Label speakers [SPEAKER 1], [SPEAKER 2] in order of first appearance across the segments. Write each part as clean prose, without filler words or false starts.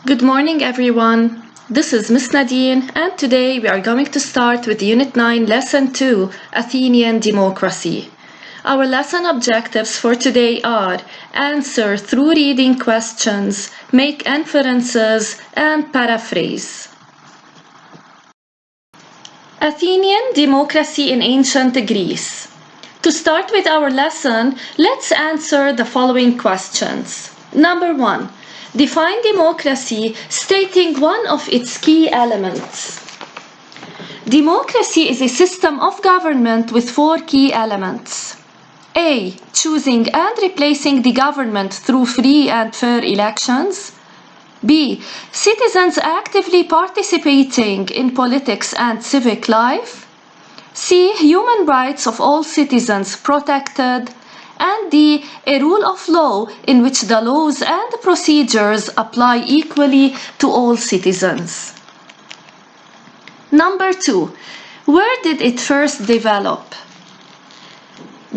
[SPEAKER 1] Good morning, everyone. This is Miss Nadine, and today we are going to start with Unit 9, Lesson 2, Athenian Democracy. Our lesson objectives for today are answer through reading questions, make inferences, and paraphrase. Athenian democracy in ancient Greece. To start with our lesson, let's answer the following questions. Number 1. Define democracy, stating one of its key elements. Democracy is a system of government with 4 key elements. A. Choosing and replacing the government through free and fair elections. B. Citizens actively participating in politics and civic life. C. Human rights of all citizens protected. And D. A rule of law in which the laws and procedures apply equally to all citizens. Number 2. Where did it first develop?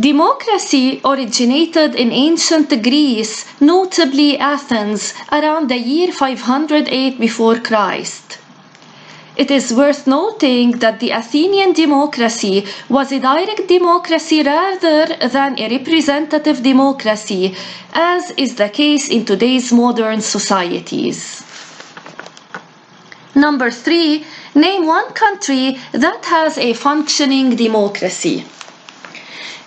[SPEAKER 1] Democracy originated in ancient Greece, notably Athens, around the year 508 before Christ. It is worth noting that the Athenian democracy was a direct democracy rather than a representative democracy, as is the case in today's modern societies. Number 3. Name one country that has a functioning democracy.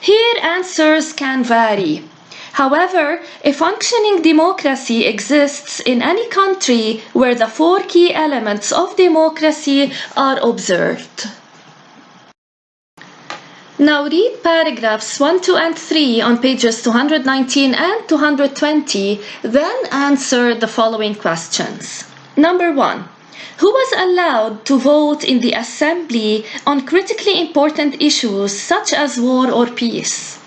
[SPEAKER 1] Here answers can vary. However, a functioning democracy exists in any country where the 4 key elements of democracy are observed. Now read paragraphs 1, 2, and 3 on pages 219 and 220, then answer the following questions. Number 1. Who was allowed to vote in the assembly on critically important issues such as war or peace?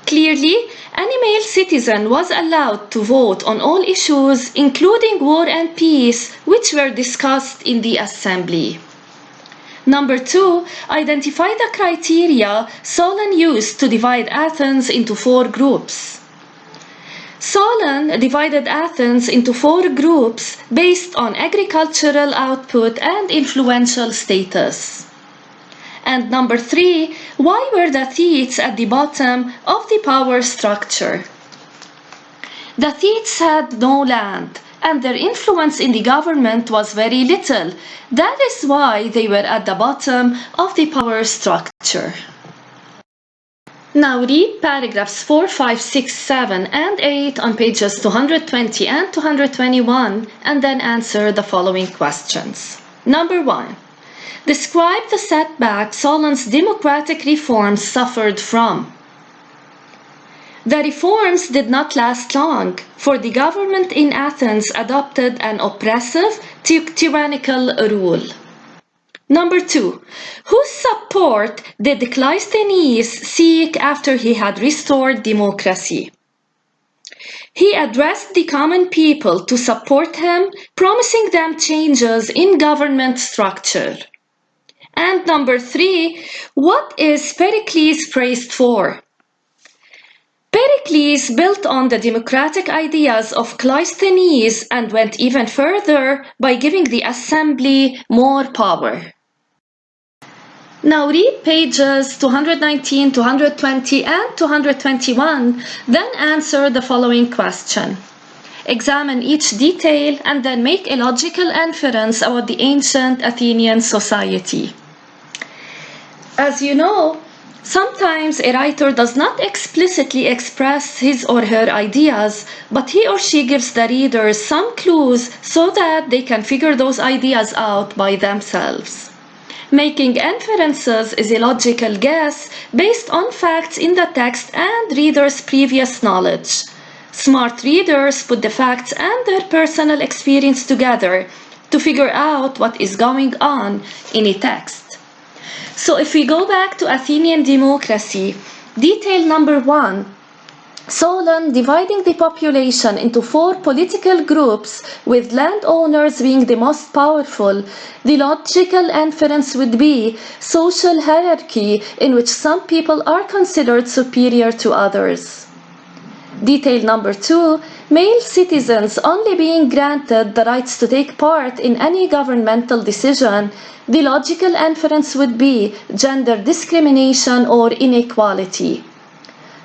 [SPEAKER 1] Clearly, any male citizen was allowed to vote on all issues, including war and peace, which were discussed in the assembly. Number 2. Identify the criteria Solon used to divide Athens into 4 groups. Solon divided Athens into 4 groups based on agricultural output and influential status. And number 3, why were the Thetes at the bottom of the power structure? The Thetes had no land, and their influence in the government was very little. That is why they were at the bottom of the power structure. Now read paragraphs 4, 5, 6, 7, and 8 on pages 220 and 221, and then answer the following questions. Number 1. Describe the setback Solon's democratic reforms suffered from. The reforms did not last long, for the government in Athens adopted an oppressive, tyrannical rule. Number 2. Whose support did Cleisthenes seek after he had restored democracy? He addressed the common people to support him, promising them changes in government structure. And number 3, what is Pericles praised for? Pericles built on the democratic ideas of Cleisthenes and went even further by giving the assembly more power. Now read pages 219, 220, and 221, then answer the following question. Examine each detail and then make a logical inference about the ancient Athenian society. As you know, sometimes a writer does not explicitly express his or her ideas, but he or she gives the readers some clues so that they can figure those ideas out by themselves. Making inferences is a logical guess based on facts in the text and readers' previous knowledge. Smart readers put the facts and their personal experience together to figure out what is going on in a text. So if we go back to Athenian democracy, detail number 1, Solon dividing the population into 4 political groups with landowners being the most powerful, the logical inference would be social hierarchy in which some people are considered superior to others. Detail number 2, male citizens only being granted the rights to take part in any governmental decision, the logical inference would be gender discrimination or inequality.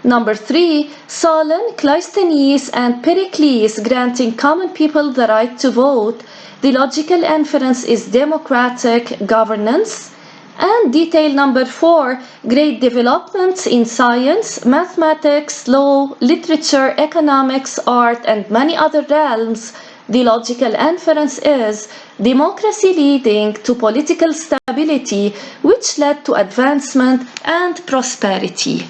[SPEAKER 1] Number 3, Solon, Cleisthenes, and Pericles granting common people the right to vote. The logical inference is democratic governance. And detail number 4, great developments in science, mathematics, law, literature, economics, art, and many other realms. The logical inference is democracy leading to political stability, which led to advancement and prosperity.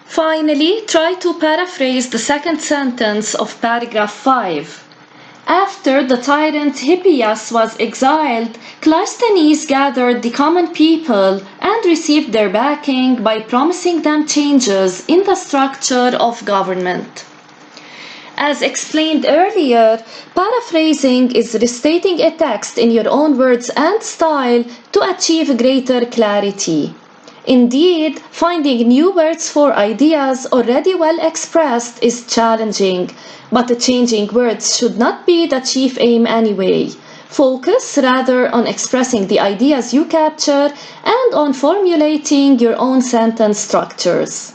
[SPEAKER 1] Finally, try to paraphrase the second sentence of paragraph 5. After the tyrant Hippias was exiled, Cleisthenes gathered the common people and received their backing by promising them changes in the structure of government. As explained earlier, paraphrasing is restating a text in your own words and style to achieve greater clarity. Indeed, finding new words for ideas already well expressed is challenging, but changing words should not be the chief aim anyway. Focus rather on expressing the ideas you capture and on formulating your own sentence structures.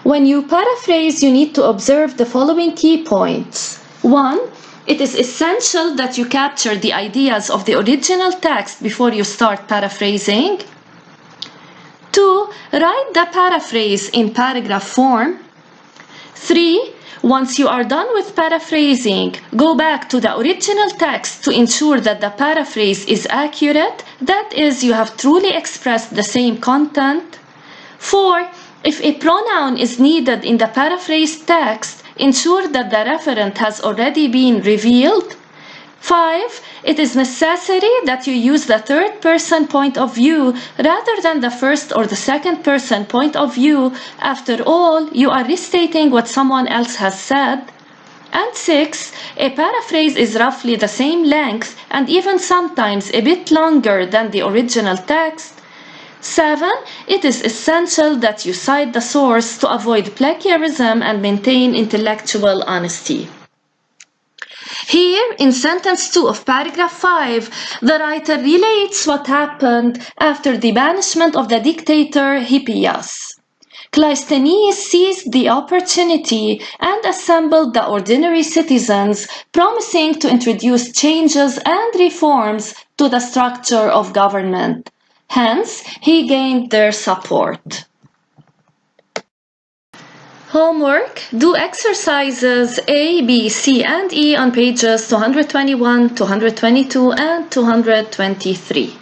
[SPEAKER 1] When you paraphrase, you need to observe the following key points. 1. It is essential that you capture the ideas of the original text before you start paraphrasing. 2. Write the paraphrase in paragraph form. 3. Once you are done with paraphrasing, go back to the original text to ensure that the paraphrase is accurate, that is, you have truly expressed the same content. 4. If a pronoun is needed in the paraphrased text, ensure that the referent has already been revealed. 5. It is necessary that you use the third person point of view rather than the first or the second person point of view. After all, you are restating what someone else has said. And 6. A paraphrase is roughly the same length and even sometimes a bit longer than the original text. 7. It is essential that you cite the source to avoid plagiarism and maintain intellectual honesty. Here, in sentence 2 of paragraph 5, the writer relates what happened after the banishment of the dictator Hippias. Cleisthenes seized the opportunity and assembled the ordinary citizens, promising to introduce changes and reforms to the structure of government. Hence, he gained their support. Homework: do exercises A, B, C, and E on pages 221, 222, and 223.